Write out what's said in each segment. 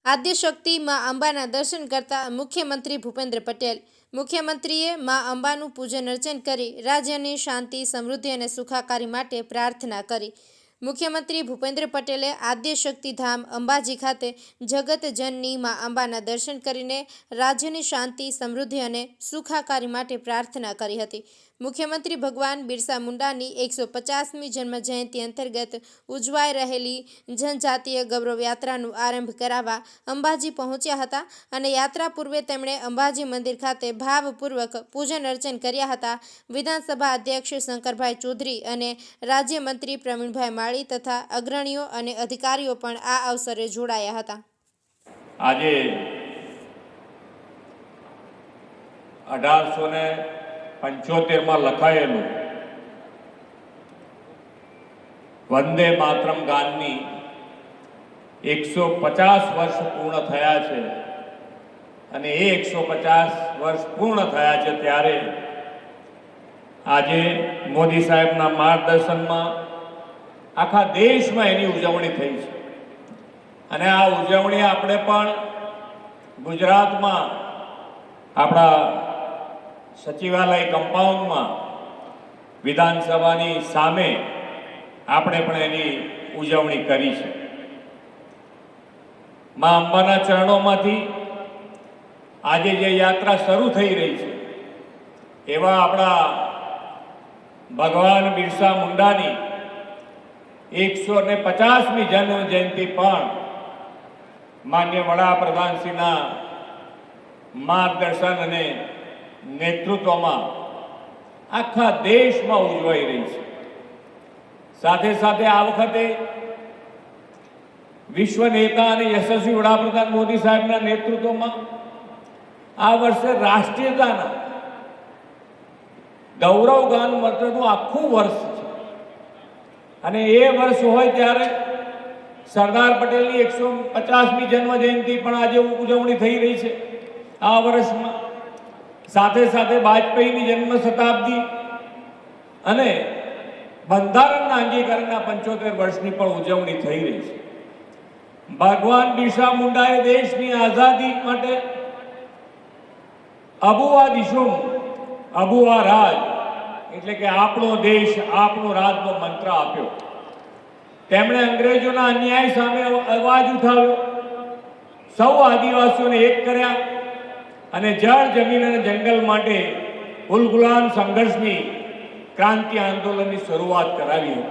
આદ્યશક્તિ મા અંબાના દર્શન કરતા મુખ્યમંત્રી ભૂપેન્દ્ર પટેલ. મુખ્યમંત્રીએ મા અંબાનું પૂજન અર્ચન કરી રાજ્યની શાંતિ, સમૃદ્ધિ અને સુખાકારી માટે પ્રાર્થના કરી. મુખ્યમંત્રી ભૂપેન્દ્ર પટેલે આદ્યશક્તિ ધામ અંબાજી ખાતે જગતજનની મા અંબાના દર્શન કરીને રાજ્યની શાંતિ, સમૃદ્ધિ અને સુખાકારી માટે પ્રાર્થના કરી હતી. મુખ્યમંત્રી ભગવાન બિરસા મુંડાની 150મી જન્મજયંતિ અંતર્ગત ઉજવાઈ રહેલી જનજાતીય ગૌરવ યાત્રાનો આરંભ કરાવવા અંબાજી પહોંચ્યા હતા અને યાત્રા પૂર્વે તેમણે અંબાજી મંદિર ખાતે ભાવપૂર્વક પૂજન અર્ચન કર્યા હતા. વિધાનસભા અધ્યક્ષ શંકરભાઈ ચૌધરી અને રાજ્યમંત્રી પ્રવીણભાઈ માળી તથા અગ્રણીઓ અને અધિકારીઓ પણ આ અવસરે જોડાયા હતા. આજે 1875માં લખાયેલું વંદે માતરમ ગાનની 150 વર્ષ પૂર્ણ થયા છે અને એ 150 વર્ષ પૂર્ણ થયા છે ત્યારે આજે મોદી સાહેબના માર્ગદર્શનમાં આખા દેશમાં એની ઉજવણી થઈ છે અને આ ઉજવણી આપણે પણ ગુજરાતમાં આપણા સચિવાલય કમ્પાઉન્ડમાં વિધાનસભાની સામે આપણે પણ એની ઉજવણી કરી છે. મા અંબાના ચરણોમાંથી આજે જે યાત્રા શરૂ થઈ રહી છે એવા આપણા ભગવાન બિરસા મુંડાની 150મી જન્મ જયંતિ પણ માન્ય વડાપ્રધાનશ્રીના માર્ગદર્શન અને નેતૃત્વમાં આખા દેશમાં ઉજવાઈ રહી છે. સાથે સાથે આ વખતે વિશ્વ નેતા અને યશસ્વી વડાપ્રધાન મોદી સાહેબના નેતૃત્વમાં આ વર્ષે રાષ્ટ્રીયતાના ગૌરવ ગાન માટેનું આખું વર્ષ છે અને એ વર્ષ હોય ત્યારે સરદાર પટેલની 150મી જન્મ જયંતિ પણ આજે ઉજવણી થઈ રહી છે આ વર્ષમાં. સાથે સાથે વાજપેયીની જન્મ શતાબ્દી અને બંધારણના અંગીકારના 75 વર્ષની પણ ઉજવણી થઈ રહી છે. ભગવાન બિરસા મુંડાએ દેશની આઝાદી માટે અબુઆ દિશુમ અબુઆ રાજ એટલે કે આપણો દેશ આપણો રાજનો મંત્ર આપ્યો. તેમણે અંગ્રેજોના અન્યાય સામે અવાજ ઉઠાવ્યો, સૌ આદિવાસીઓને એક કર્યા અને જળ, જમીન અને જંગલ માટે ઉલગુલાન સંઘર્ષની ક્રાંતિ આંદોલનની શરૂઆત કરાવી હતી.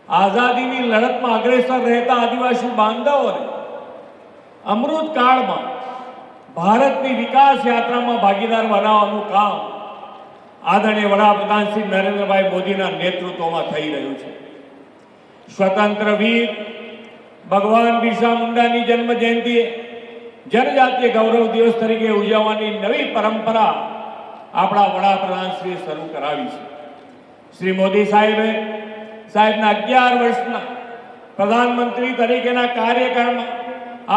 આઝાદીની લડતમાં અગ્રેસર રહેતા આદિવાસી બાંધવોને અમૃતકાળમાં ભારતની વિકાસ યાત્રામાં ભાગીદાર બનાવવાનું કામ આદરણીય વડાપ્રધાન શ્રી નરેન્દ્રભાઈ મોદીના નેતૃત્વમાં થઈ રહ્યું છે. સ્વતંત્ર વીર ભગવાન બિરસા મુંડાની જન્મ જયંતિએ જનજાતીય ગૌરવ દિવસ તરીકે ઉજવવાની નવી પરંપરા આપણા વડાપ્રધાનશ્રીએ શરૂ કરાવી છે. શ્રી મોદી સાહેબના 11 વર્ષના પ્રધાનમંત્રી તરીકેના કાર્યકાળમાં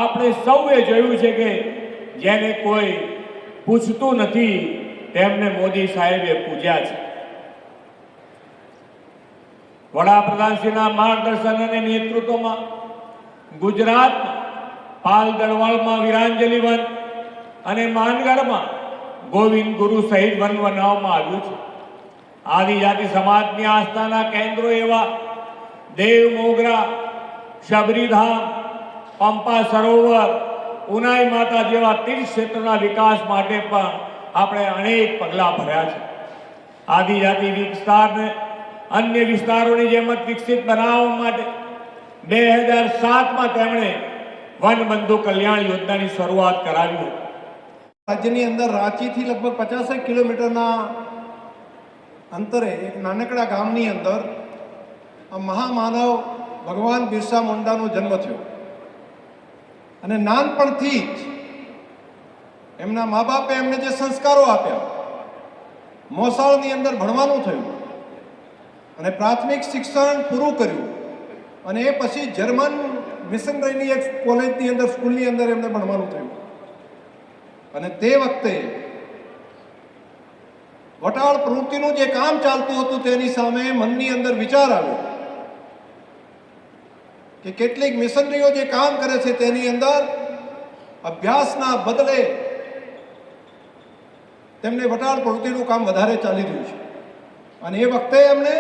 આપણે સૌએ જોયું છે કે જેને કોઈ પૂછતું નથી તેમને મોદી સાહેબે પૂજ્યા છે. વડાપ્રધાનશ્રીના માર્ગદર્શન અને નેતૃત્વમાં ગુજરાતમાં પાલ દળવાળમાં વીરાંજલી વન અને માનગઢમાં ગોવિંદ ગુરુ સહિત વન બનાવવામાં આવ્યું છે. આદિજાતિ સમાજની આસ્થાના કેન્દ્રો એવા દેવ મોગરા, શબરીધામ, પંપા સરોવર, ઉનાઈ માતા જેવા તીર્થ ક્ષેત્રોના વિકાસ માટે પણ આપણે અનેક પગલાં ભર્યા છે. આદિજાતિ વિસ્તારને અન્ય વિસ્તારોની જેમ જ વિકસિત બનાવવા માટે 2007માં તેમણે વનબંધુ કલ્યાણ યોજનાની શરૂઆત કરાવી હતી. રાજ્યની અંદર રાંચીથી લગભગ 50 કિલોમીટરના અંતરે એક નાનકડા ગામની અંદર આ મહામાનવ ભગવાન બિરસા મુંડાનો જન્મ થયો અને નાનપણથી જ એમના મા બાપે એમને જે સંસ્કારો આપ્યા, મોસાળની અંદર ભણવાનું થયું અને પ્રાથમિક શિક્ષણ પૂરું કર્યું અને એ પછી જર્મન મિશનરીની એક કોલેજની અંદર, સ્કૂલની અંદર એમને ભણવાનું થયું અને તે વખતે વટાળ પ્રવૃત્તિનું જે કામ ચાલતું હતું તેની સામે મનની અંદર વિચાર આવ્યો કે કેટલીક મિશનરીઓ જે કામ કરે છે તેની અંદર અભ્યાસના બદલે તેમને વટાળ પ્રવૃત્તિનું કામ વધારે ચાલી રહ્યું છે. અને એ વખતે એમણે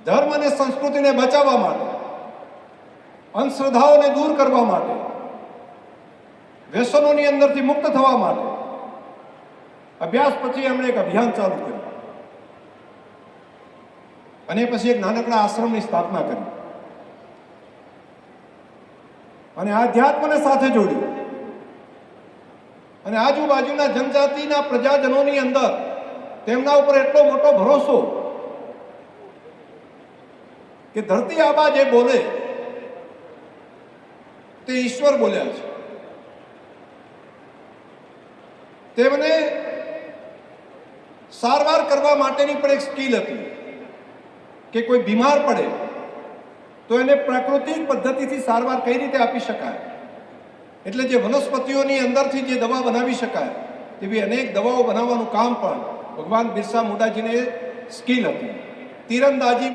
ધર્મ અને સંસ્કૃતિને બચાવવા માટે, અંધશ્રદ્ધાઓને દૂર કરવા માટે, વ્યસનોની અંદરથી મુક્ત થવા માટે અભ્યાસ પછી એમણે એક અભિયાન ચાલુ કર્યું અને પછી એક નાનકડા આશ્રમની સ્થાપના કરી અને આધ્યાત્મને સાથે જોડ્યું અને આજુબાજુના જનજાતિના પ્રજાજનોની અંદર તેમના ઉપર એટલો મોટો ભરોસો કે ધરતી આબા જે બોલે તે ઈશ્વર બોલ્યા છે. તેમને સારવાર કરવા માટેની પણ એક સ્કિલ હતી કે કોઈ બીમાર પડે તો એને પ્રાકૃતિક પદ્ધતિથી સારવાર કઈ રીતે આપી શકાય, એટલે જે વનસ્પતિઓની અંદરથી જે દવા બનાવી શકાય તેવી અનેક દવાઓ બનાવવાનું કામ પણ ભગવાન બિરસા મુંડાજીને સ્કિલ હતી. તીરંદાજી